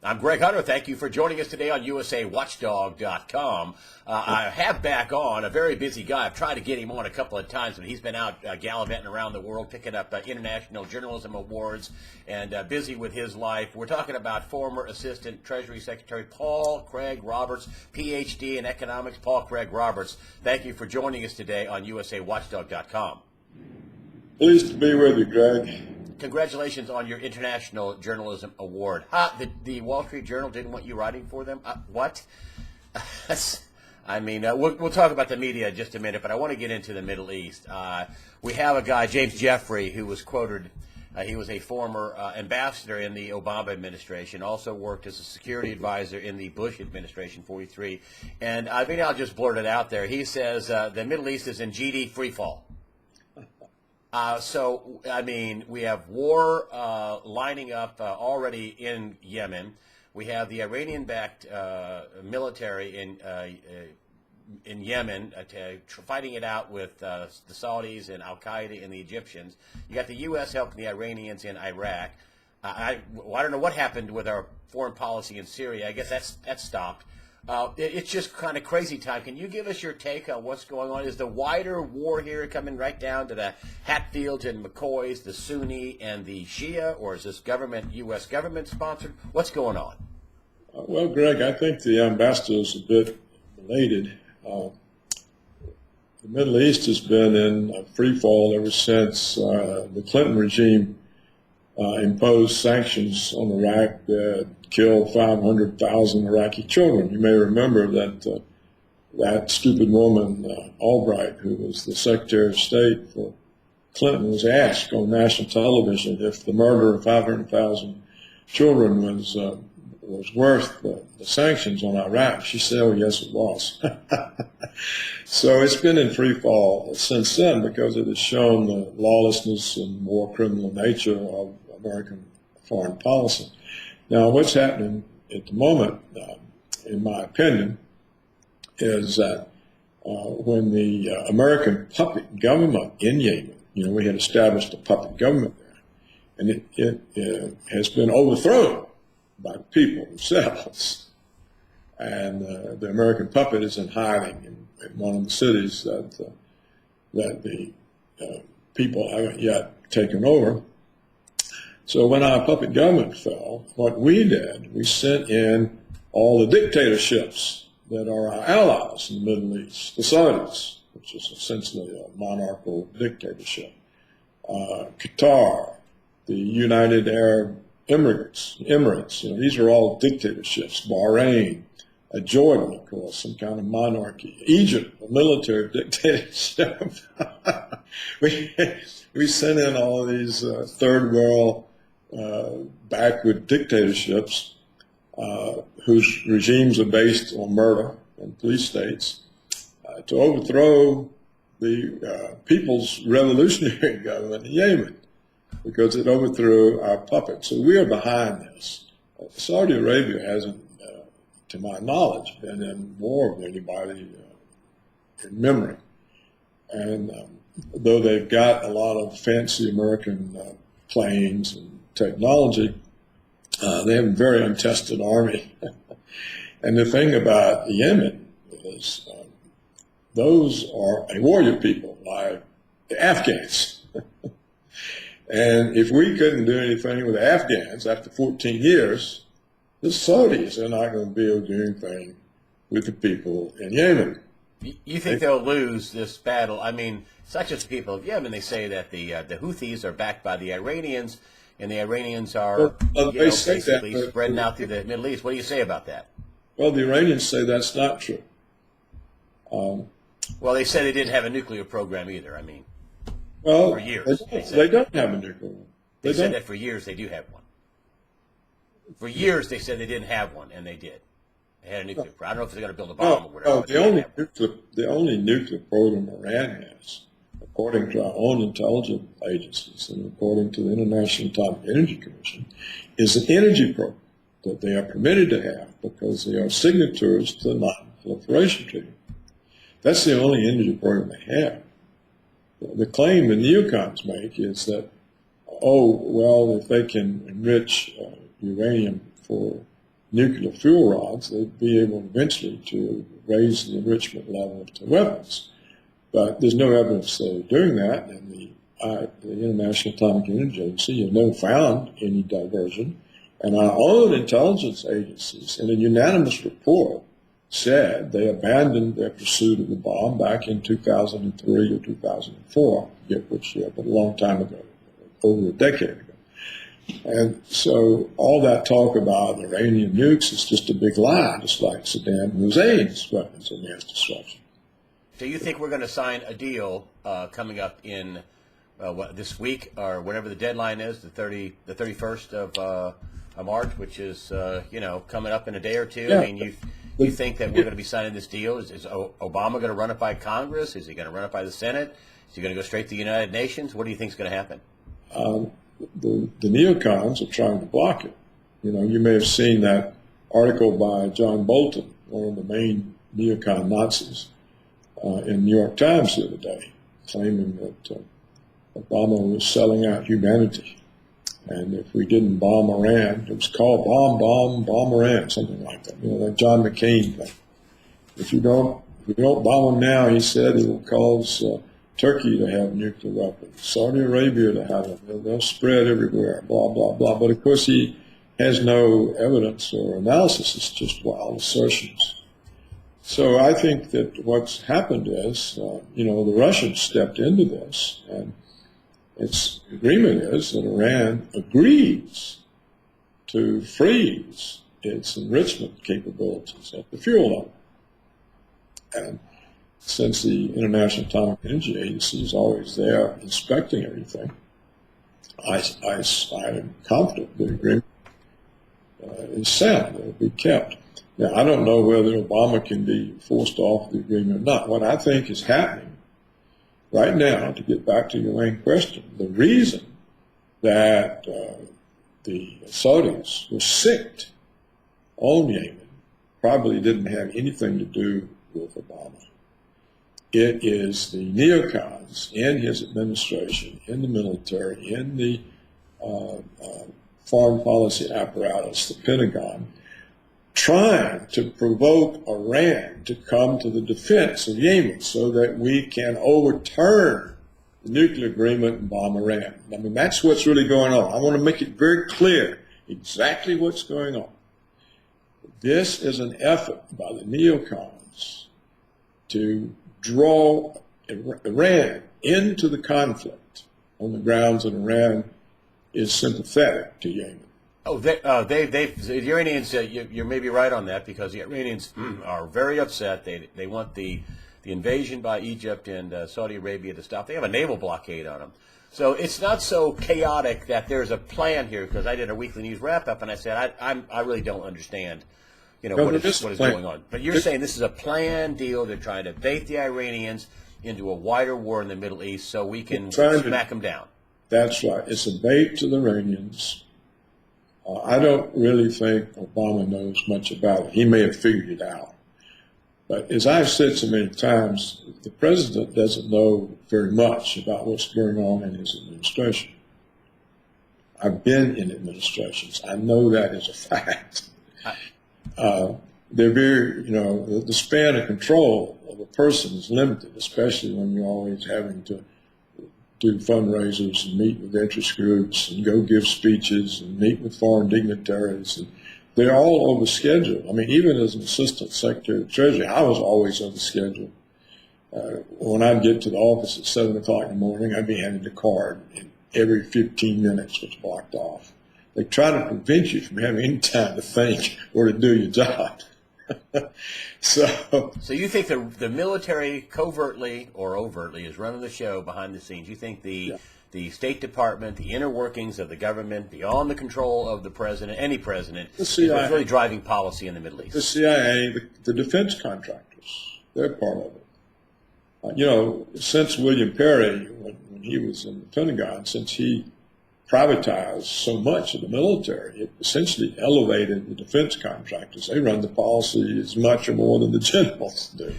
I'm Greg Hunter. Thank you for joining us today on USAWatchdog.com. I have back on a very busy guy. I've tried to get him on a couple of times, but he's been out gallivanting around the world, picking up international journalism awards and busy with his life. We're talking about former Assistant Treasury Secretary Paul Craig Roberts, Ph.D. in economics. Paul Craig Roberts, thank you for joining us today on USAWatchdog.com. Pleased to be with you, Greg. Congratulations on your International Journalism Award. The Wall Street Journal didn't want you writing for them? What? We'll talk about the media in just a minute, but I want to get into the Middle East. We have a guy, James Jeffrey, who was quoted. He was a former ambassador in the Obama administration, also worked as a security advisor in the Bush administration, 43. And I think I'll just blurt it out there. He says the Middle East is in GD freefall. We have war lining up already in Yemen. We have the Iranian-backed military in Yemen fighting it out with the Saudis and Al-Qaeda and the Egyptians. You got the U.S. helping the Iranians in Iraq. I don't know what happened with our foreign policy in Syria. I guess that's stopped. It's just kind of crazy time. Can you give us your take on what's going on? Is the wider war here coming right down to the Hatfields and McCoys, the Sunni and the Shia, or is this U.S. government sponsored? What's going on? Well, Greg, I think the ambassador is a bit belated. The Middle East has been in free fall ever since the Clinton regime imposed sanctions on Iraq that killed 500,000 Iraqi children. You may remember that that stupid woman, Albright, who was the Secretary of State for Clinton, was asked on national television if the murder of 500,000 children was worth the sanctions on Iraq. She said, oh, yes, it was. So it's been in free fall since then because it has shown the lawlessness and more criminal nature of American foreign policy. Now, what's happening at the moment, in my opinion, is that when the American puppet government in Yemen, we had established a puppet government there, and it has been overthrown by the people themselves. And the American puppet is in hiding in one of the cities that the people haven't yet taken over. So when our puppet government fell, what we did, we sent in all the dictatorships that are our allies in the Middle East, the Saudis, which is essentially a monarchical dictatorship, Qatar, the United Arab Emirates, these are all dictatorships, Bahrain, Jordan, of course, some kind of monarchy, Egypt, a military dictatorship. we sent in all of these third world backward dictatorships whose regimes are based on murder and police states to overthrow the People's Revolutionary Government in Yemen because it overthrew our puppet. So we are behind this. Saudi Arabia hasn't, to my knowledge, been in war with anybody in memory. And though they've got a lot of fancy American planes and technology, they have a very untested army. And the thing about Yemen is those are a warrior people like the Afghans. And if we couldn't do anything with the Afghans after 14 years, the Saudis are not going to be able to do anything with the people in Yemen. You think they'll lose this battle? I mean, it's not just the people of Yemen. They say that the Houthis are backed by the Iranians, and the Iranians are basically spreading out through the Middle East. What do you say about that? Well, the Iranians say that's not true. Well, they said they didn't have a nuclear program either. I mean, well, for years. They don't have a nuclear one. They said that for years they do have one. For years they said they didn't have one, and they did. They had a nuclear program. I don't know if they're going to build a bomb or whatever. The only nuclear program Iran has, according to our own intelligence agencies and according to the International Atomic Energy Commission, is an energy program that they are permitted to have because they are signatories to the Non-Proliferation Treaty. That's the only energy program they have. The claim the neocons make is that, oh, well, if they can enrich uranium for nuclear fuel rods, they'd be able eventually to raise the enrichment level to weapons. But there's no evidence they're doing that, and the International Atomic Energy Agency has never found any diversion. And our own intelligence agencies, in a unanimous report, said they abandoned their pursuit of the bomb back in 2003 or 2004, I forget which year, but a long time ago, over a decade ago. And so all that talk about Iranian nukes is just a big lie, just like Saddam Hussein's weapons of mass destruction. Do you think we're going to sign a deal coming up in this week or whatever the deadline is, the 31st of March, which is coming up in a day or two? Yeah. I mean, you think that we're going to be signing this deal? Is Obama going to run it by Congress? Is he going to run it by the Senate? Is he going to go straight to the United Nations? What do you think is going to happen? The neocons are trying to block it. You may have seen that article by John Bolton, one of the main neocon Nazis, in the New York Times the other day, claiming that Obama was selling out humanity. And if we didn't bomb Iran, it was called bomb Iran, something like that. Like John McCain thing. If we don't bomb them now, he said, it will cause Turkey to have nuclear weapons, Saudi Arabia to have them. They'll spread everywhere, blah, blah, blah. But of course, he has no evidence or analysis. It's just wild assertions. So I think that what's happened is, the Russians stepped into this, and its agreement is that Iran agrees to freeze its enrichment capabilities at the fuel level. And since the International Atomic Energy Agency is always there inspecting everything, I am confident the agreement is sound. It will be kept. Now, I don't know whether Obama can be forced off the agreement or not. What I think is happening right now, to get back to your main question, the reason that the Saudis were sicked on Yemen probably didn't have anything to do with Obama. It is the neocons in his administration, in the military, in the foreign policy apparatus, the Pentagon, trying to provoke Iran to come to the defense of Yemen so that we can overturn the nuclear agreement and bomb Iran. I mean, that's what's really going on. I want to make it very clear exactly what's going on. This is an effort by the neocons to draw Iran into the conflict on the grounds that Iran is sympathetic to Yemen. Oh, the Iranians, you may be right on that, because the Iranians are very upset. They want the invasion by Egypt and Saudi Arabia to stop. They have a naval blockade on them. So it's not so chaotic that there's a plan here, because I did a weekly news wrap-up, and I said, I really don't understand what is going on. But you're saying this is a planned deal. They're trying to bait the Iranians into a wider war in the Middle East so we can smack them down. That's right. It's a bait to the Iranians. I don't really think Obama knows much about it. He may have figured it out. But as I've said so many times, the president doesn't know very much about what's going on in his administration. I've been in administrations. I know that is a fact. They're very, the span of control of a person is limited, especially when you're always having to do fundraisers and meet with interest groups and go give speeches and meet with foreign dignitaries. And they're all over schedule. I mean, even as an Assistant Secretary of the Treasury, I was always on the schedule. When I'd get to the office at 7 o'clock in the morning, I'd be handed a card, and every 15 minutes was blocked off. They try to prevent you from having any time to think or to do your job. So you think the military covertly or overtly is running the show behind the scenes? You think the State Department, the inner workings of the government, beyond the control of the president, any president, is what's really driving policy in the Middle East? The CIA, the defense contractors, they're part of it. Since William Perry, when he was in the Pentagon, since he privatized so much of the military, it essentially elevated the defense contractors. They run the policy as much or more than the generals do.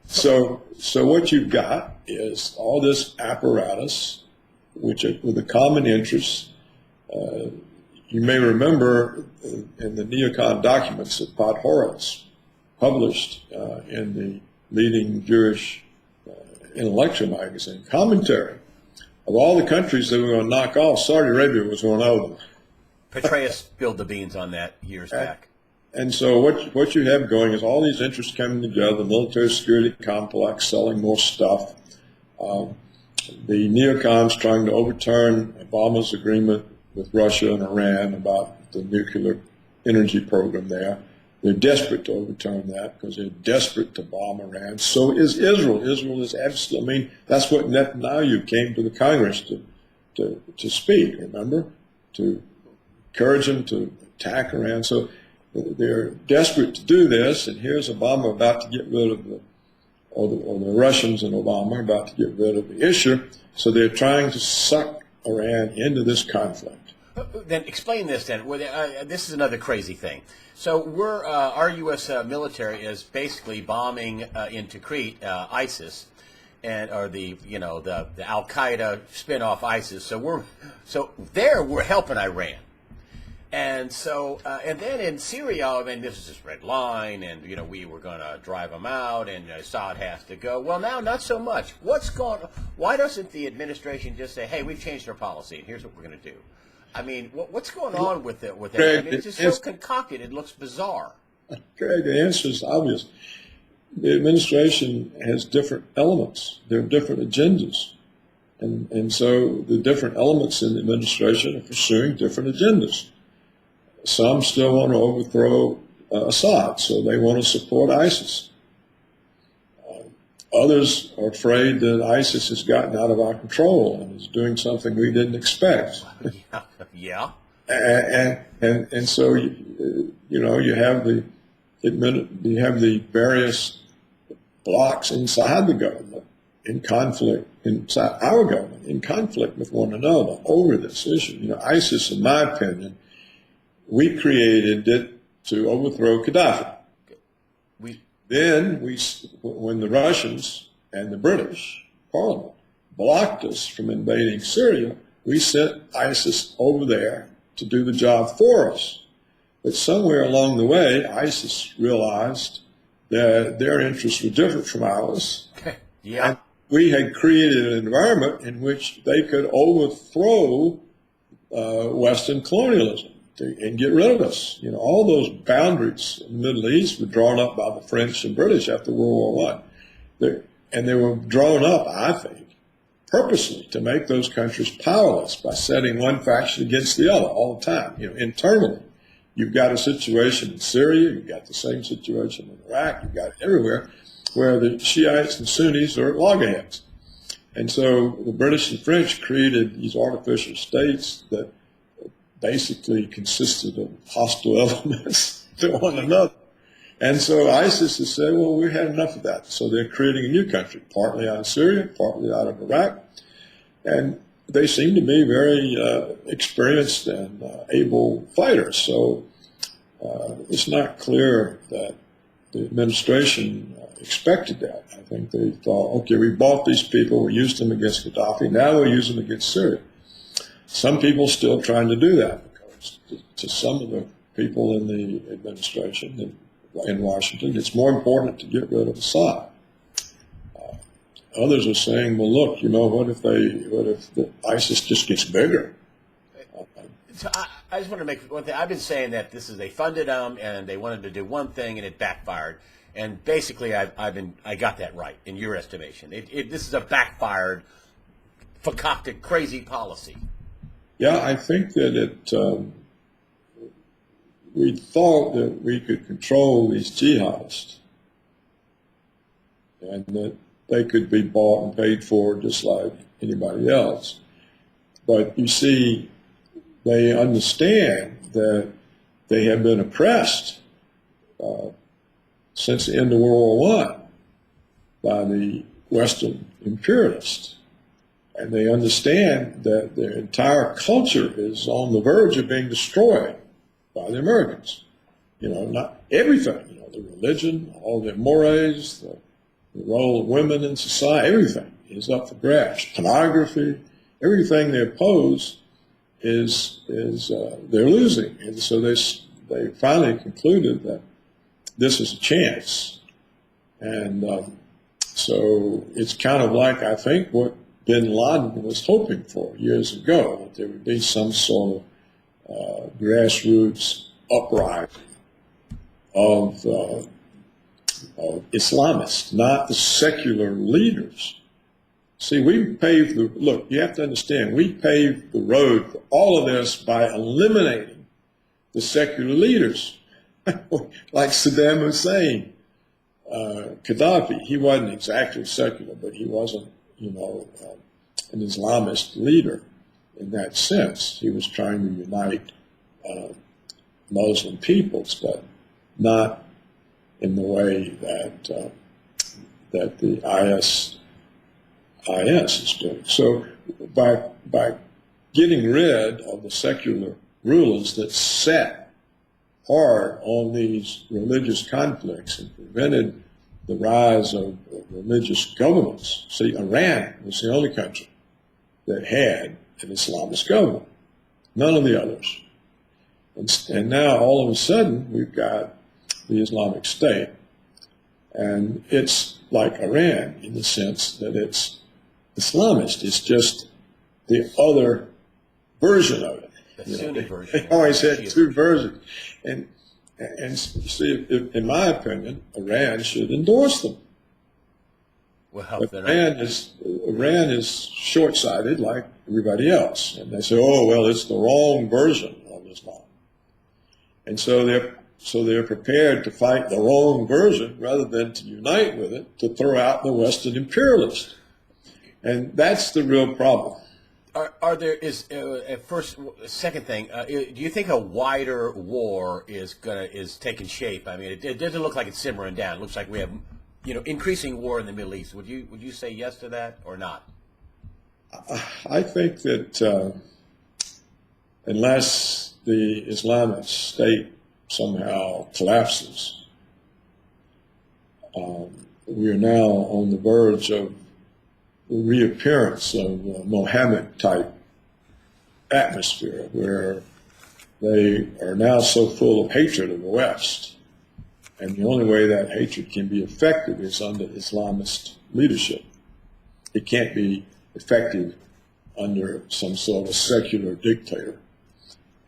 So what you've got is all this apparatus, which with a common interest, You may remember in the neocon documents that Horace published in the leading Jewish intellectual magazine, commentary, of all the countries that were going to knock off, Saudi Arabia was one of them. Petraeus spilled the beans on that years back. And so what you have going is all these interests coming together, the military security complex selling more stuff, the neocons trying to overturn Obama's agreement with Russia and Iran about the nuclear energy program there. They're desperate to overturn that because they're desperate to bomb Iran. So is Israel. Israel is absolutely, I mean, that's what Netanyahu came to the Congress to speak, remember? To encourage them to attack Iran. So they're desperate to do this, and here's Obama about to get rid of the Russians and Obama are about to get rid of the issue. So they're trying to suck Iran into this conflict. Then explain this then. This is another crazy thing. So our U.S. Military is basically bombing into Crete, ISIS, or the Al Qaeda spin-off ISIS. So we're helping Iran. And so, and then in Syria, I mean, this is this red line, and, we were going to drive them out, and Assad has to go. Well, now, not so much. Why doesn't the administration just say, hey, we've changed our policy, and here's what we're going to do? I mean, what's going on with it? I mean, it's just so concocted, it looks bizarre. Greg, the answer is obvious. The administration has different elements. There are different agendas. And so the different elements in the administration are pursuing different agendas. Some still want to overthrow Assad, so they want to support ISIS. Others are afraid that ISIS has gotten out of our control and is doing something we didn't expect. Yeah. And so you have the various blocks inside the government in conflict, inside our government, in conflict with one another over this issue. ISIS, in my opinion, we created it to overthrow Gaddafi. Then when the Russians and the British Parliament blocked us from invading Syria, we sent ISIS over there to do the job for us. But somewhere along the way, ISIS realized that their interests were different from ours. Yeah. And we had created an environment in which they could overthrow Western colonialism and get rid of us. All those boundaries in the Middle East were drawn up by the French and British after World War I. And they were drawn up, I think, purposely to make those countries powerless by setting one faction against the other all the time. Internally, you've got a situation in Syria, you've got the same situation in Iraq, you've got it everywhere, where the Shiites and Sunnis are at loggerheads. And so the British and French created these artificial states that basically consisted of hostile elements to one another. And so ISIS has said, well, we've had enough of that. So they're creating a new country, partly out of Syria, partly out of Iraq. And they seem to be very experienced and able fighters. So it's not clear that the administration expected that. I think they thought, okay, we bought these people, we used them against Gaddafi, now we'll use them against Syria. Some people still trying to do that because to some of the people in the administration in Washington, it's more important to get rid of Assad. Others are saying, well, look, what if the ISIS just gets bigger? So I just want to make one thing. I've been saying that they funded them and they wanted to do one thing and it backfired. And basically, I got that right in your estimation. This is a backfired, concocted, crazy policy. Yeah, I think that we thought that we could control these jihadists and that they could be bought and paid for just like anybody else. But you see, they understand that they have been oppressed since the end of World War I by the Western imperialists. And they understand that their entire culture is on the verge of being destroyed by the Americans. Not everything, the religion, all their mores, the role of women in society, everything is up for grabs. Pornography, everything they oppose they're losing, and so they finally concluded that this is a chance, and so it's kind of like, I think, what Bin Laden was hoping for years ago, that there would be some sort of grassroots uprising of Islamists, not the secular leaders. See, we paved look, you have to understand, we paved the road for all of this by eliminating the secular leaders. Like Saddam Hussein, Gaddafi, he wasn't exactly secular, but he wasn't, an Islamist leader in that sense. He was trying to unite Muslim peoples, but not in the way that the IS is doing. So by getting rid of the secular rulers that set hard on these religious conflicts and prevented the rise of religious governments. See, Iran was the only country that had an Islamist government, none of the others. And now all of a sudden we've got the Islamic State, and it's like Iran in the sense that it's Islamist. It's just the other version of it. The Sunni version. They always had two versions. And see, in my opinion, Iran should endorse them. Well, but Iran is short-sighted like everybody else. And they say, oh, well, it's the wrong version of Islam. And so they're prepared to fight the wrong version rather than to unite with it, to throw out the Western imperialists. And that's the real problem. Second thing, do you think a wider war is taking shape? I mean, it doesn't look like it's simmering down. It looks like we have, increasing war in the Middle East. Would you say yes to that or not? I think that unless the Islamic State somehow collapses, we are now on the verge of the reappearance of a Mohammed-type atmosphere where they are now so full of hatred of the West. And the only way that hatred can be effective is under Islamist leadership. It can't be effective under some sort of secular dictator.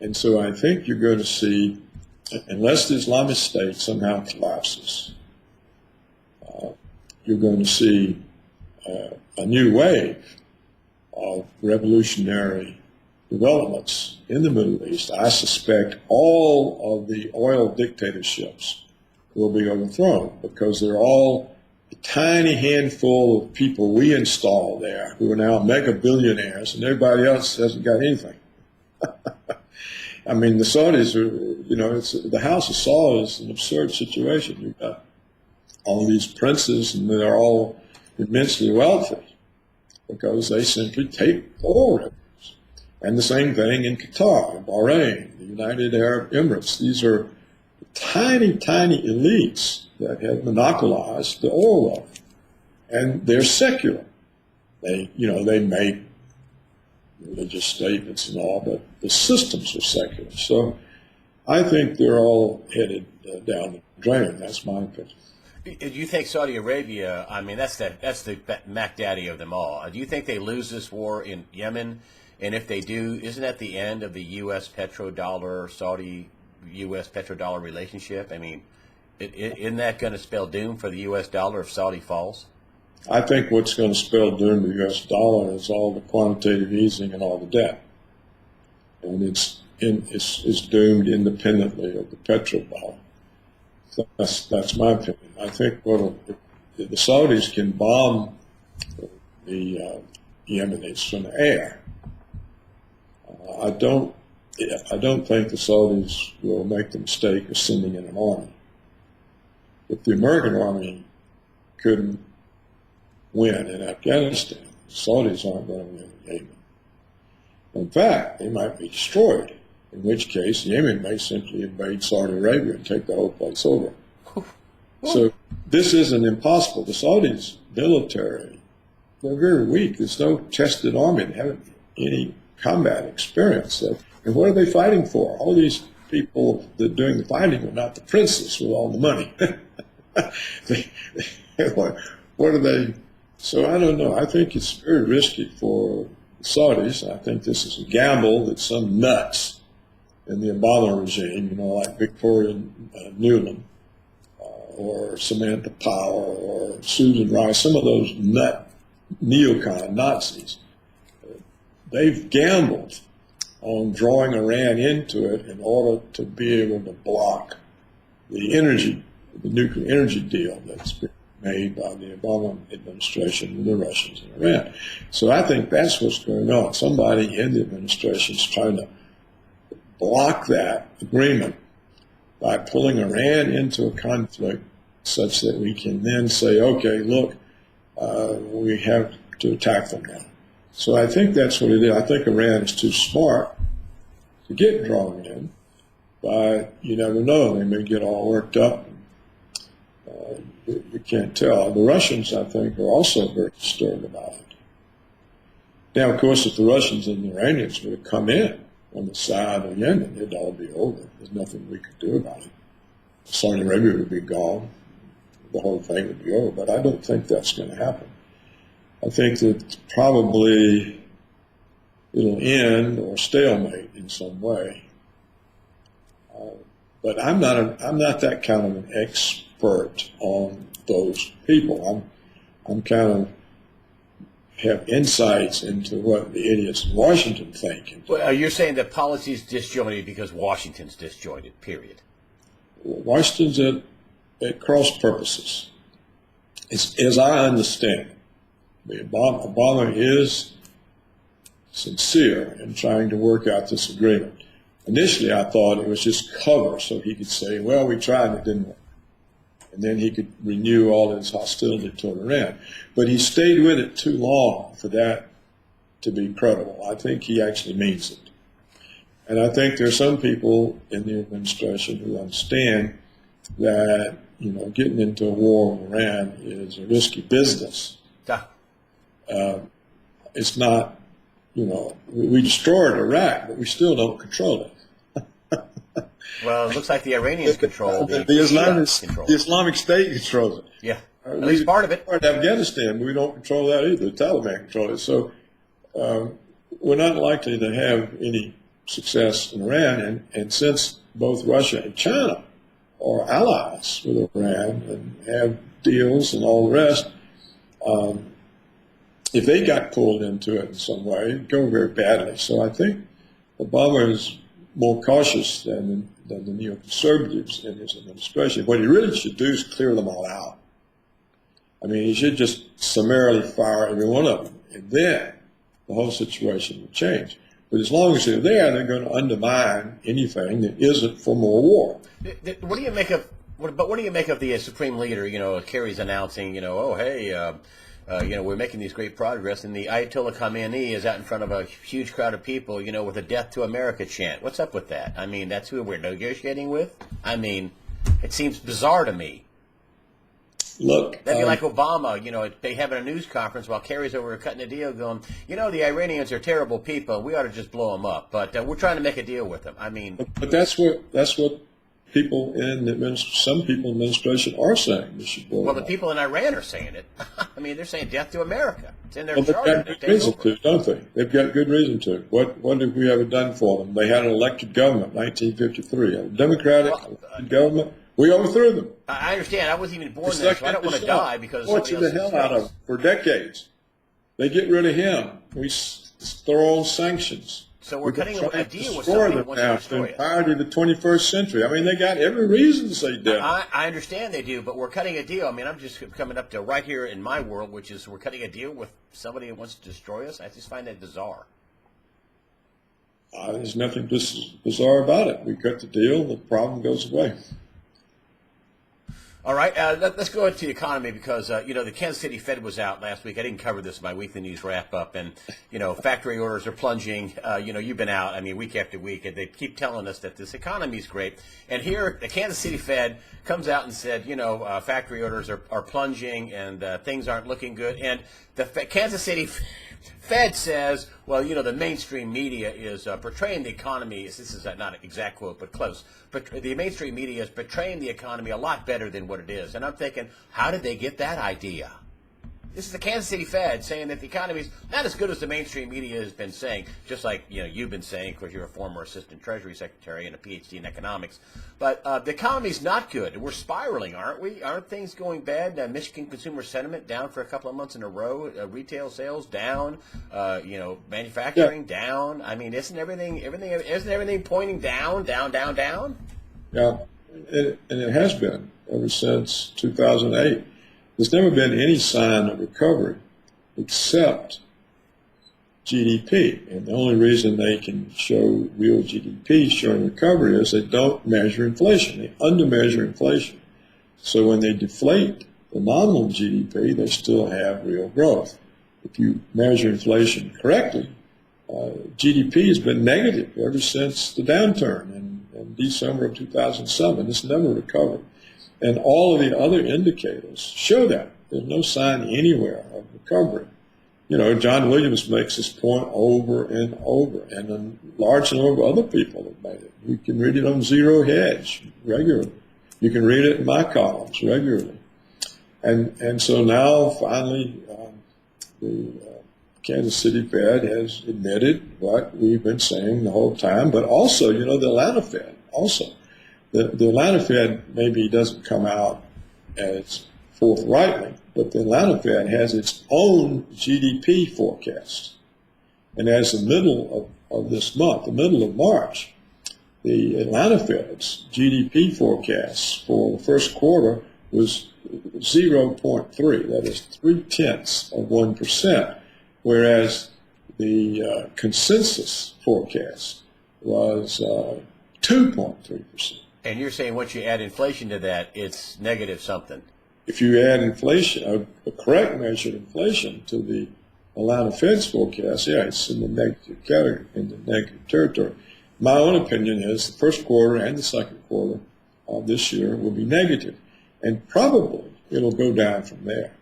And so I think you're going to see, unless the Islamic State somehow collapses, you're going to see a new wave of revolutionary developments in the Middle East. I suspect all of the oil dictatorships will be overthrown because they're all a tiny handful of people we install there who are now mega billionaires, and everybody else hasn't got anything. I mean, the Saudis are, the House of Saud is an absurd situation. You've got all these princes, and they're all immensely wealthy because they simply take oil revenues. And the same thing in Qatar, Bahrain, the United Arab Emirates. These are tiny, tiny elites that have monopolized the oil wealth. And they're secular. They make religious statements and all, but the systems are secular. So I think they're all headed down the drain. That's my opinion. Do you think Saudi Arabia, I mean, that's the Mac Daddy of them all. Do you think they lose this war in Yemen? And if they do, isn't that the end of the U.S. petrodollar, Saudi-U.S. petrodollar relationship? I mean, isn't that going to spell doom for the U.S. dollar if Saudi falls? I think what's going to spell doom to the U.S. dollar is all the quantitative easing and all the debt. And it's doomed independently of the petrodollar. That's my opinion. I think the Saudis can bomb the Yemenis from the air. I don't think the Saudis will make the mistake of sending in an army. If the American army couldn't win in Afghanistan, the Saudis aren't going to win in Yemen. In fact, they might be destroyed, in which case Yemen may simply invade Saudi Arabia and take the whole place over. So this isn't impossible. The Saudis' military, they're very weak. There's no tested army. They haven't any combat experience. And what are they fighting for? All these people that are doing the fighting are not the princes with all the money. What are they? So I don't know. I think it's very risky for the Saudis. I think this is a gamble that some nuts in the Obama regime, like Victoria Nuland or Samantha Power or Susan Rice, some of those nut neocon Nazis, they've gambled on drawing Iran into it in order to be able to block the nuclear energy deal that's been made by the Obama administration with the Russians and Iran. So I think that's what's going on. Somebody in the administration is trying to block that agreement by pulling Iran into a conflict such that we can then say, okay, look, we have to attack them now. So I think that's what it is. I think Iran is too smart to get drawn in, but you never know. They may get all worked up. You can't tell. The Russians, I think, are also very disturbed about it. Now, of course, if the Russians and the Iranians were to come in on the side of Yemen, it'd all be over. There's nothing we could do about it. Saudi Arabia would be gone. The whole thing would be over. But I don't think that's going to happen. I think that probably it'll end or stalemate in some way. But I'm not that kind of an expert on those people. I'm kind of have insights into what the idiots in Washington think. Well, you're saying that policy's disjointed because Washington's disjointed, period. Washington's at cross purposes. As I understand it, Obama is sincere in trying to work out this agreement. Initially, I thought it was just cover so he could say, well, we tried and it didn't work. And then he could renew all his hostility toward Iran. But he stayed with it too long for that to be credible. I think he actually means it. And I think there are some people in the administration who understand that, getting into a war with Iran is a risky business. It's not, we destroyed Iraq, but we still don't control it. Well, it looks like the Iranians control the Islamic State controls it. Yeah, at least part of it. Afghanistan, we don't control that either. The Taliban control it. So we're not likely to have any success in Iran. And since both Russia and China are allies with Iran and have deals and all the rest, if they got pulled into it in some way, it'd go very badly. So I think Obama is more cautious than the neoconservatives in his administration. What he really should do is clear them all out. I mean, he should just summarily fire every one of them, and then the whole situation will change. But as long as they're there, they're going to undermine anything that isn't for more war. What do you make of? What do you make of the Supreme Leader? Kerry's announcing, oh hey. We're making these great progress, and the Ayatollah Khamenei is out in front of a huge crowd of people, with a "Death to America" chant. What's up with that? I mean, that's who we're negotiating with? I mean, it seems bizarre to me. Look, that'd be like Obama, they having a news conference while Kerry's over cutting a deal going, the Iranians are terrible people. We ought to just blow them up. But we're trying to make a deal with them. I mean. But that's what people in some people in the administration are saying we should blow them up. Well, the people in Iran are saying it. I mean, they're saying death to America. It's in their charter. They've got good reason to, don't they? They've got good reason to. What have we ever done for them? They had an elected government in 1953, a democratic government. We overthrew them. I understand. I wasn't even born there, so I don't want to die because tortured the hell out of them for decades. They get rid of him. We throw on sanctions. So we're cutting a deal with somebody who wants to destroy it. Entirety of the 21st century. I mean, they got every reason to say death. I understand they do, but we're cutting a deal. I mean, I'm just coming up to right here in my world, which is we're cutting a deal with somebody who wants to destroy us. I just find that bizarre. There's nothing bizarre about it. We cut the deal, the problem goes away. All right, let's go into the economy because, the Kansas City Fed was out last week. I didn't cover this in my weekly news wrap-up. And, factory orders are plunging. You've been out, week after week, and they keep telling us that this economy is great. And here, the Kansas City Fed comes out and said, factory orders are plunging and things aren't looking good. And the Kansas City Fed says, well, the mainstream media is portraying the economy, this is not an exact quote, but close, but the mainstream media is portraying the economy a lot better than what it is. And I'm thinking, how did they get that idea? This is the Kansas City Fed saying that the economy's not as good as the mainstream media has been saying, just like you've been saying, because you're a former Assistant Treasury Secretary and a PhD in economics. But the economy's not good. We're spiraling, aren't we? Aren't things going bad? Michigan consumer sentiment down for a couple of months in a row. Retail sales down. Manufacturing down. I mean, isn't everything pointing down? Yeah, and it has been ever since 2008. There's never been any sign of recovery except GDP. And the only reason they can show real GDP showing recovery is they don't measure inflation. They undermeasure inflation. So when they deflate the nominal GDP, they still have real growth. If you measure inflation correctly, GDP has been negative ever since the downturn in December of 2007. It's never recovered. And all of the other indicators show that. There's no sign anywhere of recovery. John Williams makes this point over and over, and a large number of other people have made it. You can read it on Zero Hedge regularly. You can read it in my columns regularly. And so now, finally, the Kansas City Fed has admitted what we've been saying the whole time, but also, the Atlanta Fed also. The Atlanta Fed maybe doesn't come out as forthrightly, but the Atlanta Fed has its own GDP forecast. And as the middle of this month, the middle of March, the Atlanta Fed's GDP forecast for the first quarter was 0.3, that is 0.3%, whereas the consensus forecast was 2.3%. And you're saying once you add inflation to that, it's negative something. If you add inflation, a correct measured inflation to the Atlanta Fed's forecast, it's in the negative category, in the negative territory. My own opinion is the first quarter and the second quarter of this year will be negative, and probably it'll go down from there.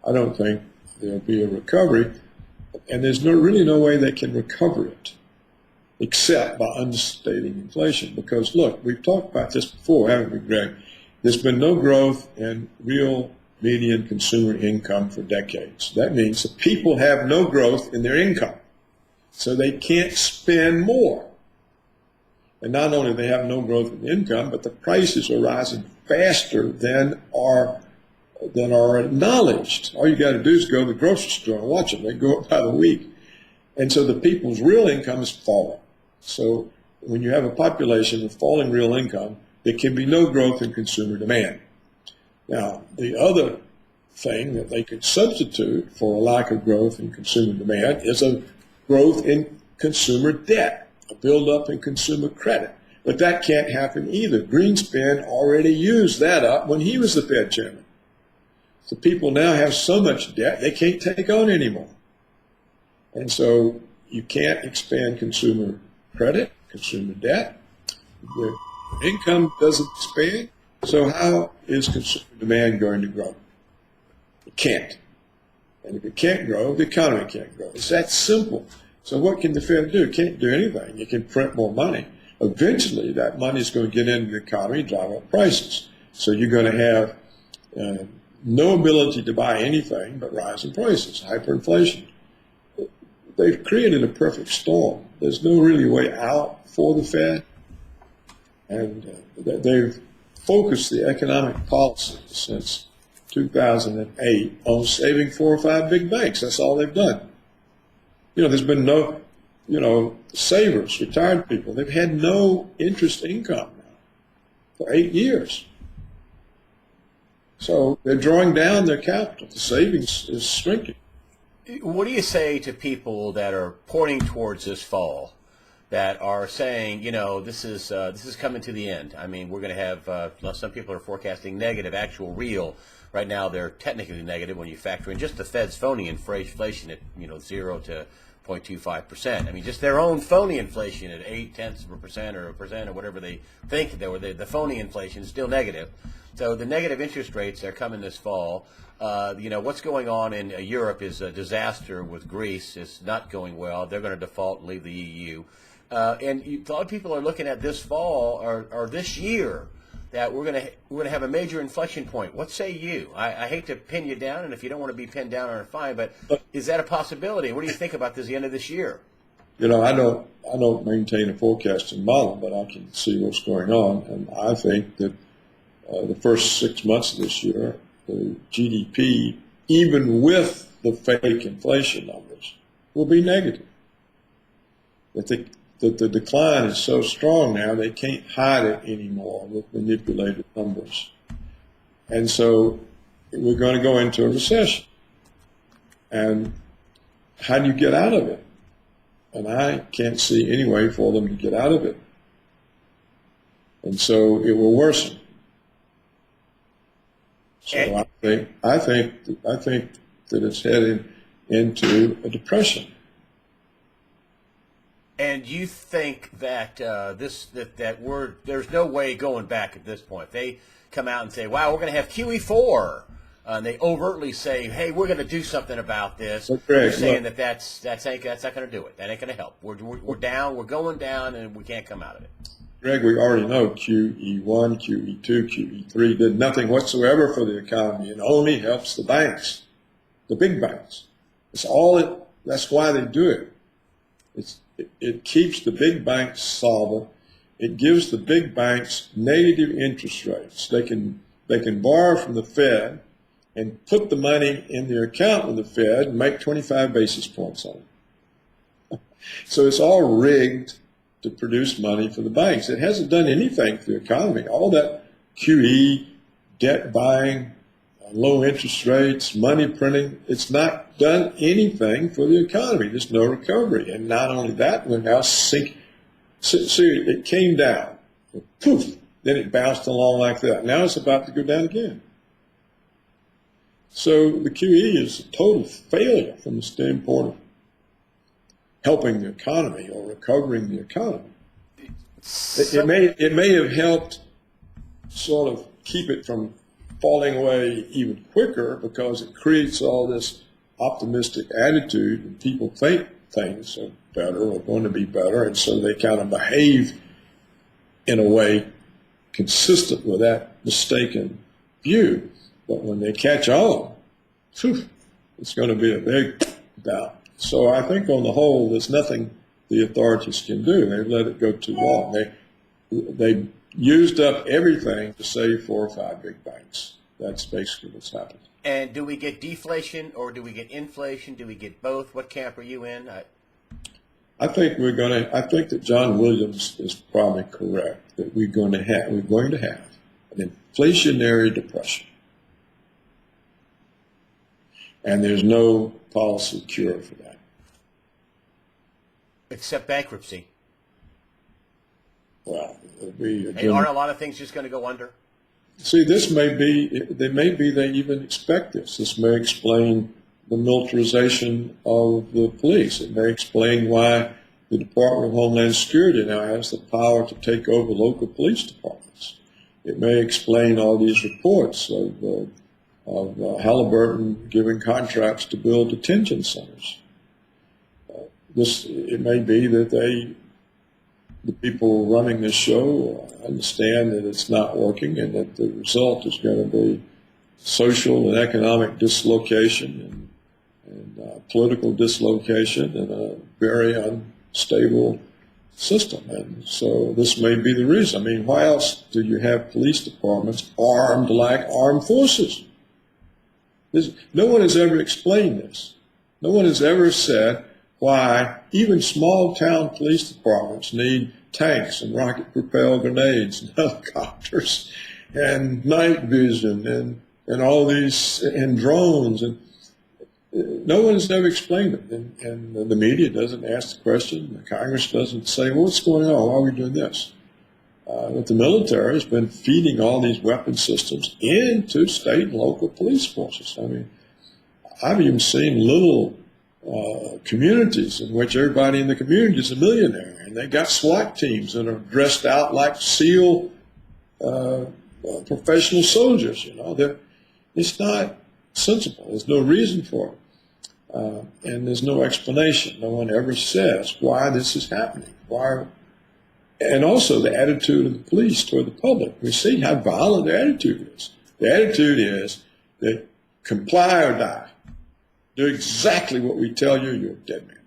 I don't think there'll be a recovery, and there's really no way they can recover it except by understating inflation. Because, look, we've talked about this before, haven't we, Greg? There's been no growth in real median consumer income for decades. That means that people have no growth in their income, so they can't spend more. And not only do they have no growth in income, but the prices are rising faster than are acknowledged. All you got to do is go to the grocery store and watch them. They go up by the week. And so the people's real income is falling. So when you have a population with falling real income, there can be no growth in consumer demand. Now, the other thing that they could substitute for a lack of growth in consumer demand is a growth in consumer debt, a buildup in consumer credit. But that can't happen either. Greenspan already used that up when he was the Fed chairman. So people now have so much debt they can't take on anymore. And so you can't expand consumer credit, consumer debt. The income doesn't expand. So how is consumer demand going to grow? It can't. And if it can't grow, the economy can't grow. It's that simple. So what can the Fed do? It can't do anything. It can print more money. Eventually, that money is going to get into the economy and drive up prices. So you're going to have no ability to buy anything but rising prices, hyperinflation. They've created a perfect storm. There's no really way out for the Fed. And they've focused the economic policy since 2008 on saving 4 or 5 big banks. That's all they've done. There's been no, savers, retired people. They've had no interest income now for 8 years. So they're drawing down their capital. The savings is shrinking. What do you say to people that are pointing towards this fall, that are saying, this is coming to the end? I mean, we're going to have some people are forecasting negative, actual, real. Right now, they're technically negative when you factor in just the Fed's phoning inflation at 0 to 0.25%. I mean, just their own phony inflation at 0.8% or 1% or whatever they think they were, the phony inflation is still negative. So the negative interest rates are coming this fall. What's going on in Europe is a disaster with Greece. It's not going well. They're going to default and leave the EU. And a lot of people are looking at this fall or this year that we're going to have a major inflection point. What say you? I hate to pin you down, and if you don't want to be pinned down, on fine. But is that a possibility? What do you think about this at the end of this year? I don't maintain a forecasting model, but I can see what's going on, and I think that the first 6 months of this year, the GDP, even with the fake inflation numbers, will be negative. That the decline is so strong now they can't hide it anymore with manipulated numbers. And so we're going to go into a recession. And how do you get out of it? And I can't see any way for them to get out of it. And so it will worsen. So I think that it's heading into a depression. And you think that there's no way going back at this point. They come out and say, "Wow, we're going to have QE4," and they overtly say, "Hey, we're going to do something about this." They're saying that's not going to do it. That ain't going to help. We're down. We're going down, and we can't come out of it. Greg, we already know QE1, QE2, QE3 did nothing whatsoever for the economy. It only helps the banks, the big banks. That's why they do it. It keeps the big banks solvent. It gives the big banks negative interest rates. They can borrow from the Fed and put the money in their account with the Fed and make 25 basis points on it. So it's all rigged to produce money for the banks. It hasn't done anything for the economy. All that QE, debt buying, low interest rates, money printing, it's not done anything for the economy. There's no recovery. And not only that, we're now sinking. So it came down, poof, then it bounced along like that. Now it's about to go down again. So the QE is a total failure from the standpoint of helping the economy or recovering the economy. It may have helped sort of keep it from falling away even quicker because it creates all this optimistic attitude and people think things are better or going to be better, and so they kind of behave in a way consistent with that mistaken view. But when they catch on, it's going to be a big down. So I think on the whole, there's nothing the authorities can do. They've let it go too long. They used up everything to save 4 or 5 big banks. That's basically what's happened. And do we get deflation or do we get inflation? Do we get both? What camp are you in? I think that John Williams is probably correct that we're going to have an inflationary depression, and there's no policy cure for that. Except bankruptcy. Well, aren't a lot of things just going to go under? See, they even expect this. This may explain the militarization of the police. It may explain why the Department of Homeland Security now has the power to take over local police departments. It may explain all these reports of Halliburton giving contracts to build detention centers. It may be that the people running this show understand that it's not working and that the result is going to be social and economic dislocation and political dislocation and a very unstable system. And so this may be the reason. I mean, why else do you have police departments armed like armed forces? No one has ever explained this. No one has ever said why even small town police departments need tanks and rocket-propelled grenades and helicopters and night vision and all these and drones. And no one has ever explained it. And the media doesn't ask the question. The Congress doesn't say, well, what's going on? Why are we doing this? But the military has been feeding all these weapon systems into state and local police forces. I mean, I've even seen little communities in which everybody in the community is a millionaire, and they got SWAT teams that are dressed out like SEAL professional soldiers. It's not sensible. There's no reason for it, and there's no explanation. No one ever says why this is happening. Why? And also the attitude of the police toward the public. We see how violent their attitude is. The attitude is that comply or die. Do exactly what we tell you, you're a dead man.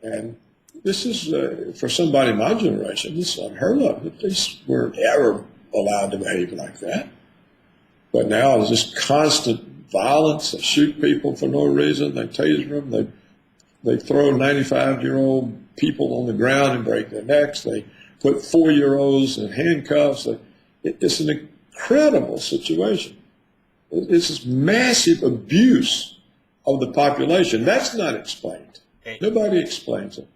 And this is, for somebody in my generation, this is unheard of. The police weren't ever allowed to behave like that. But now there's this constant violence. They shoot people for no reason. They taser them. They throw 95-year-old people on the ground and break their necks. They put 4-year-olds in handcuffs. It's an incredible situation. It's this massive abuse of the population. That's not explained. Nobody explains it.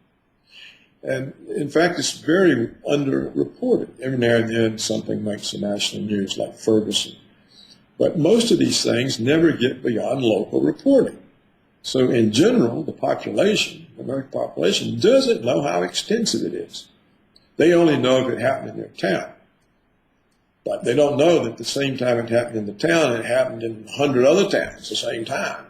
And in fact, it's very underreported. Every now and then something makes the national news, like Ferguson. But most of these things never get beyond local reporting. So in general, the population, the American population, doesn't know how extensive it is. They only know if it happened in their town. But they don't know that at the same time it happened in the town, it happened in 100 other towns at the same time.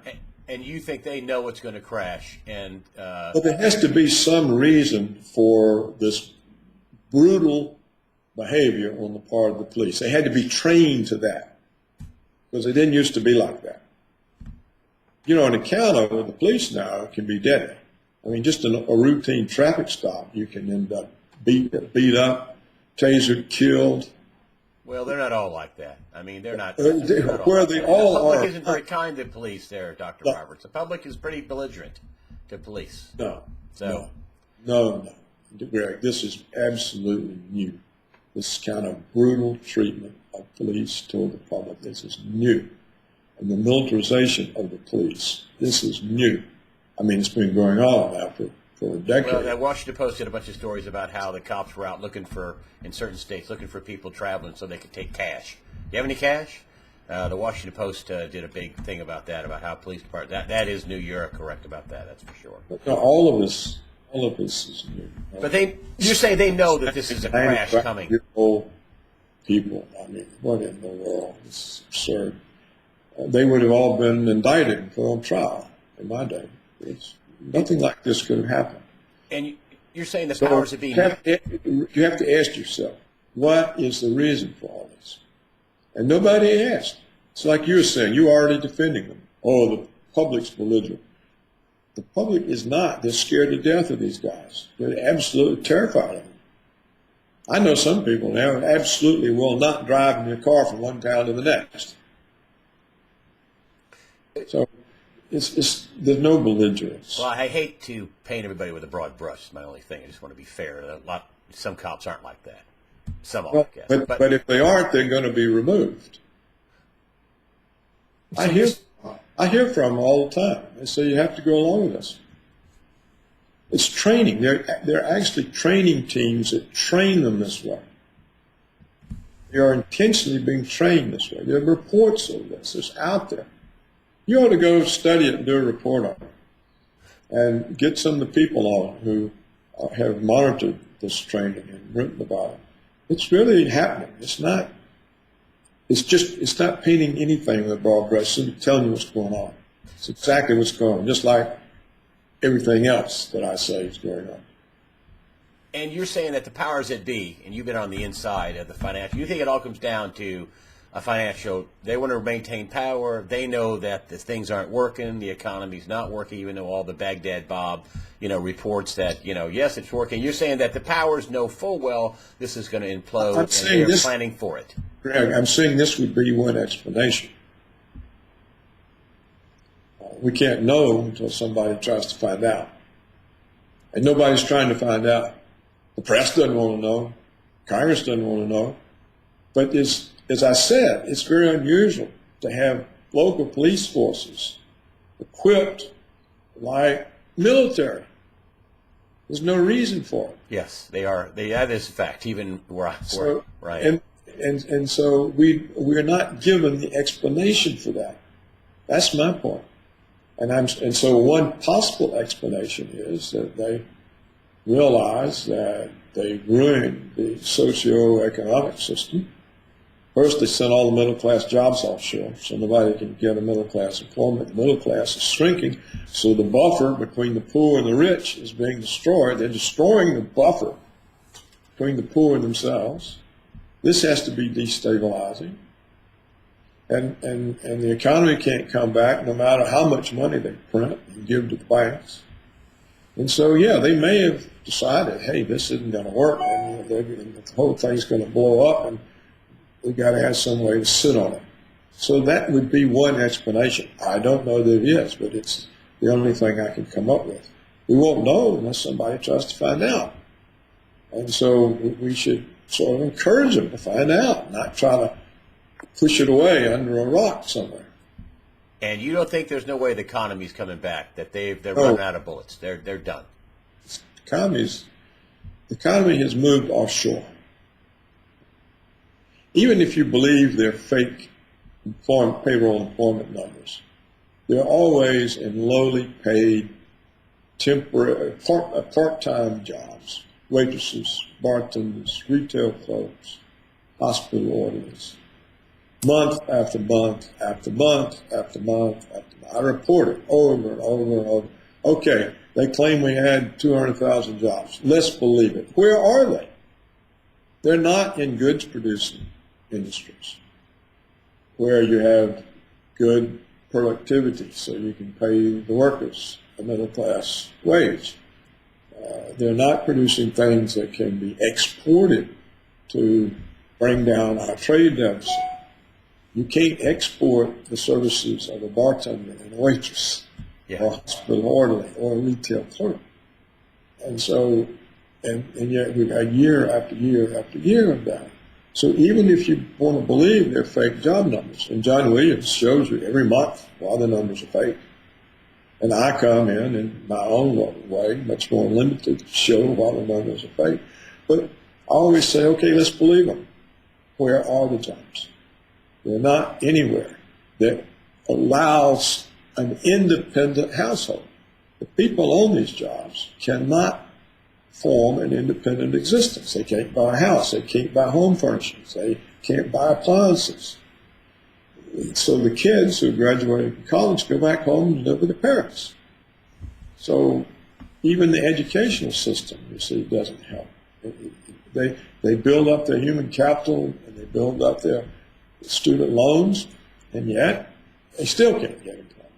And you think they know it's going to crash? But there has to be some reason for this brutal behavior on the part of the police. They had to be trained to that, because they didn't used to be like that. An encounter with the police now can be deadly. I mean, just a routine traffic stop, you can end up beat up, tasered, killed. Well, they're not all like that. I mean, they're not. Where they all are. The public isn't very kind to police there, Dr. Roberts. The public is pretty belligerent to police. No. Greg, this is absolutely new. This kind of brutal treatment of police toward the public, this is new. And the militarization of the police, this is new. I mean, it's been going on now for a decade. Well, the Washington Post did a bunch of stories about how the cops were out in certain states, looking for people traveling so they could take cash. You have any cash? The Washington Post did a big thing about that, about how police department, that is new. You're correct about that, that's for sure. But no, all of this is new. But you say they know that this is a crash coming. Old people, I mean, what in the world? It's absurd. They would have all been indicted and put on trial in my day. Nothing like this could have happened. And you're saying the powers that be... You have to ask yourself, what is the reason for all this? And nobody asked. It's like you were saying, you're already defending them. Oh, the public's belligerent. The public is not. They're scared to death of these guys. They're absolutely terrified of them. I know some people now absolutely will not drive in their car from one town to the next. So there's no belligerence. Well, I hate to paint everybody with a broad brush. It's my only thing. I just want to be fair. Some cops aren't like that. Some are, I guess. But if they aren't, they're going to be removed. I hear from them all the time. They say you have to go along with this. It's training. They're actually training teams that train them this way. They are intentionally being trained this way. There are reports of this. It's out there. You ought to go study it and do a report on it, and get some of the people on who have monitored this training and written about it. It's really happening. It's not painting anything with a broad brush. It's telling you what's going on. It's exactly what's going on, just like everything else that I say is going on. And you're saying that the powers that be, and you've been on the inside of the financial, you think it all comes down to a financial, they want to maintain power. They know that the things aren't working, the economy's not working, even though all the Baghdad Bob, reports that, yes, it's working. You're saying that the powers know full well this is going to implode, and they're planning for it. Greg, I'm saying this would be one explanation. We can't know until somebody tries to find out. And nobody's trying to find out. The press doesn't want to know. Congress doesn't want to know. But as I said, it's very unusual to have local police forces equipped like military. There's no reason for it. Yes, they are. That is a fact, even where I work. Right. And so we're not given the explanation for that. That's my point. And so one possible explanation is that they realize that they ruined the socio-economic system. First, they sent all the middle-class jobs offshore, so nobody can get a middle-class employment. The middle class is shrinking, so the buffer between the poor and the rich is being destroyed. They're destroying the buffer between the poor and themselves. This has to be destabilizing. And the economy can't come back no matter how much money they print and give to the banks. And so, yeah, they may have decided, hey, this isn't going to work, and the whole thing's going to blow up, and we've got to have some way to sit on it. So that would be one explanation. I don't know that it is, but it's the only thing I can come up with. We won't know unless somebody tries to find out. And so we should sort of encourage them to find out, not try to push it away under a rock somewhere. And you don't think there's no way the economy's coming back, that they're running out of bullets, they're done? The economy has moved offshore. Even if you believe they're fake payroll employment numbers, they're always in lowly paid, temporary, part-time jobs. Waitresses, bartenders, retail clerks, hospital orderlies. Month after month after month after month after month. I report it over and over and over. Okay, they claim we had 200,000 jobs. Let's believe it. Where are they? They're not in goods producing industries where you have good productivity so you can pay the workers a middle class wage. They're not producing things that can be exported to bring down our trade deficit. You can't export the services of a bartender and a waitress, or a hospital orderly, or a retail clerk. And so, and yet we've had year after year after year of that. So even if you want to believe they're fake job numbers, and John Williams shows you every month why the numbers are fake, and I come in my own way, much more limited, to show why the numbers are fake. But I always say, okay, let's believe them. Where are the jobs? They're not anywhere that allows an independent household. The people on these jobs cannot form an independent existence. They can't buy a house. They can't buy home furnishings. They can't buy appliances. So the kids who graduated from college go back home and live with their parents. So even the educational system, you see, doesn't help. They build up their human capital and they build up their student loans, and yet they still can't get employment.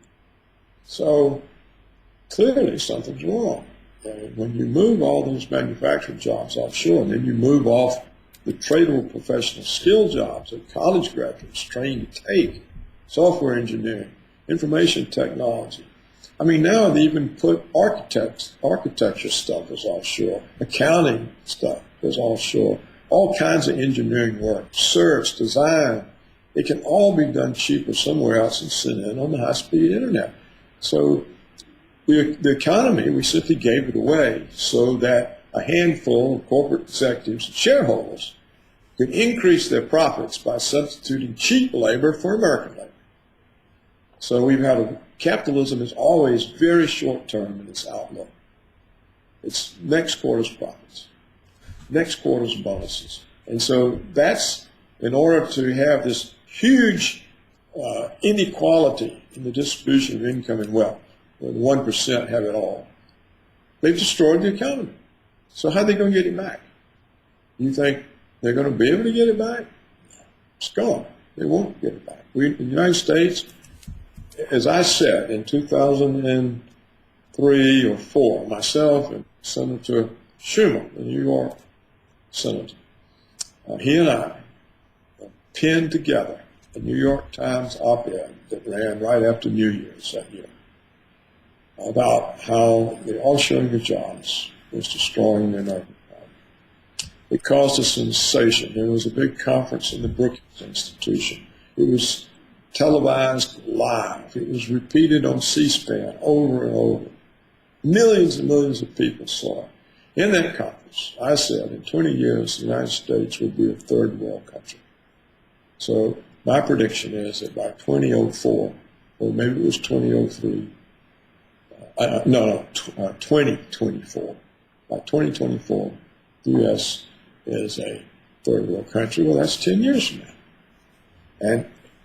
So clearly something's wrong. And when you move all those manufacturing jobs offshore, and then you move off the tradable professional skill jobs that college graduates trained to take, software engineering, information technology. I mean, now they even put architecture stuff is offshore, accounting stuff is offshore, all kinds of engineering work, search, design. It can all be done cheaper somewhere else and sent in on the high-speed internet. So the economy, we simply gave it away so that a handful of corporate executives and shareholders could increase their profits by substituting cheap labor for American labor. So we've had capitalism is always very short-term in its outlook. It's next quarter's profits, next quarter's bonuses. And so that's in order to have this huge inequality in the distribution of income and wealth, where the 1% have it all. They've destroyed the economy. So how are they going to get it back? You think they're going to be able to get it back? It's gone. They won't get it back. We, in the United States, as I said, in 2003 or 4, myself and Senator Schumer, the New York senator, he and I penned together a New York Times op-ed that ran right after New Year's that year about how the offshoring of jobs was destroying the American economy. It caused a sensation. There was a big conference in the Brookings Institution. It was televised live. It was repeated on C-SPAN over and over. Millions and millions of people saw it. In that conference, I said in 20 years, the United States would be a third world country. So my prediction is that by 2004, or maybe it was 2003, 2024. By 2024, the U.S. is a third world country. Well, that's 10 years from now.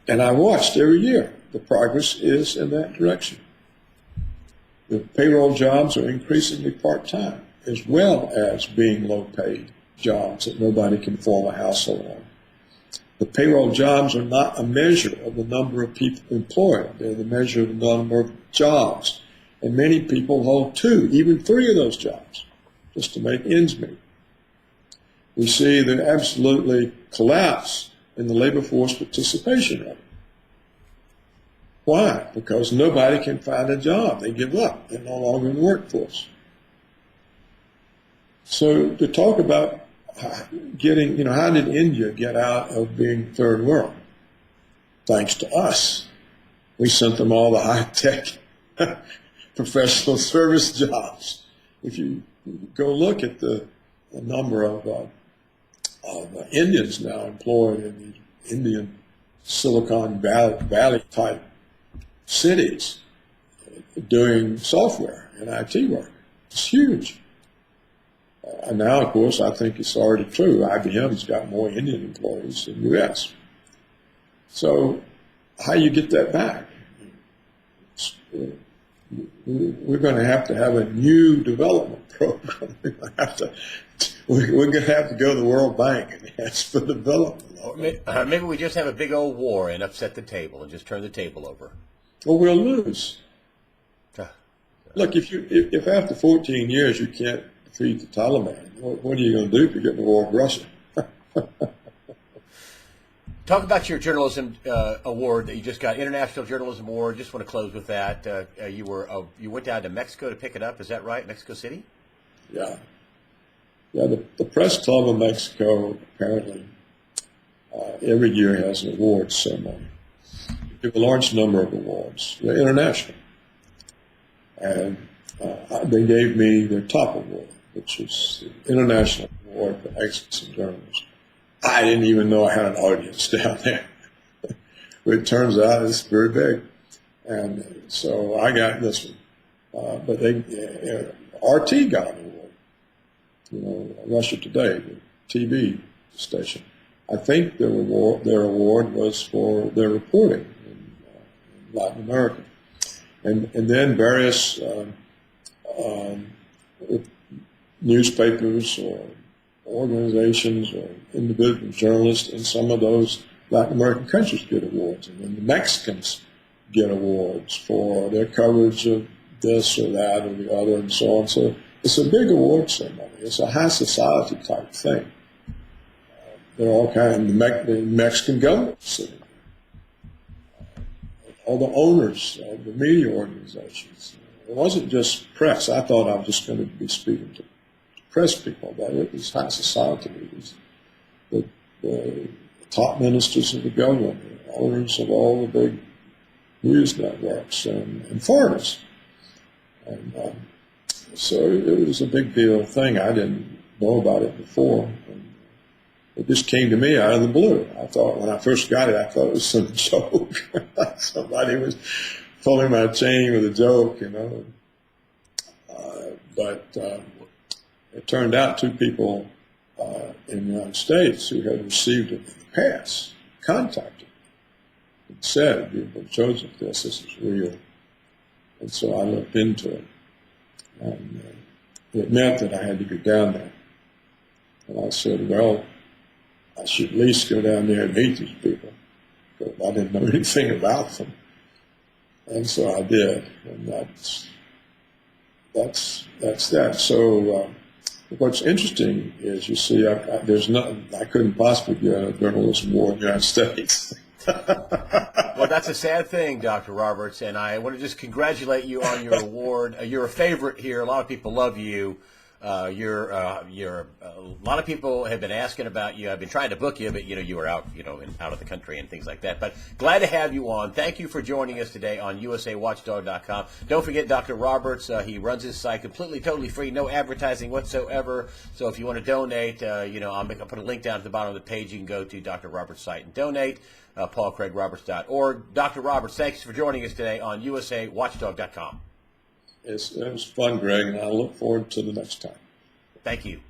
And I watched every year. The progress is in that direction. The payroll jobs are increasingly part-time, as well as being low-paid jobs that nobody can form a household on. The payroll jobs are not a measure of the number of people employed. They're the measure of the number of jobs. And many people hold 2, even 3 of those jobs just to make ends meet. We see the absolutely collapse in the labor force participation rate. Why? Because nobody can find a job. They give up. They're no longer in the workforce. So to talk about getting, how did India get out of being third world? Thanks to us. We sent them all the high-tech professional service jobs. If you go look at the number of Indians now employed in the Indian Silicon Valley type cities doing software and IT work, it's huge. And now, of course, I think it's already true. IBM's got more Indian employees than the U.S. So how you get that back? We're going to have a new development program. We're going to have to go to the World Bank and ask for development. Maybe we just have a big old war and upset the table and just turn the table over. Well, we'll lose. Look, if after 14 years you can't defeat the Taliban, what are you going to do if you get in the war with Russia? Talk about your journalism award that you just got, International Journalism Award. Just want to close with that. You went down to Mexico to pick it up. Is that right? Mexico City? Yeah. The Press Club of Mexico apparently every year has an awards ceremony. They give a large number of awards. They're international. And they gave me their top award, which is the International Award for Excellence in Journalism. I didn't even know I had an audience down there. But it turns out it's very big. And so I got this one. But RT got an award. Russia Today, the TV station. I think their award was for their reporting in Latin America. And then various newspapers or organizations or individual journalists in some of those Latin American countries get awards. And then the Mexicans get awards for their coverage of this or that or the other and so on. So it's a big award ceremony. It's a high society type thing. There are all kinds of the Mexican government sitting there. All the owners of the media organizations. It wasn't just press. I thought I was just going to be speaking to press people, but it was high society leaders, the top ministers of the government, the owners of all the big news networks, and foreigners. And so it was a big deal thing. I didn't know about it before. And it just came to me out of the blue. I thought, when I first got it, I thought it was some joke. Somebody was pulling my chain with a joke, But it turned out 2 people in the United States who had received it in the past contacted and said, "You've been chosen for this. This is real." And so I looked into it. And it meant that I had to go down there. And I said, well, I should at least go down there and meet these people, because I didn't know anything about them. And so I did, and that's that. So what's interesting is, you see, there's nothing, I couldn't possibly get a journalism award in the United States. Well, that's a sad thing, Dr. Roberts, and I want to just congratulate you on your award. You're a favorite here. A lot of people love you. A lot of people have been asking about you. I've been trying to book you, but you were out, out of the country and things like that. But glad to have you on. Thank you for joining us today on USAWatchdog.com. Don't forget Dr. Roberts. He runs his site completely, totally free, no advertising whatsoever. So if you want to donate, I'll put a link down at the bottom of the page. You can go to Dr. Roberts' site and donate. PaulCraigRoberts.org. Dr. Roberts, thanks for joining us today on USAWatchdog.com. it was fun, Greg, and I look forward to the next time. Thank you.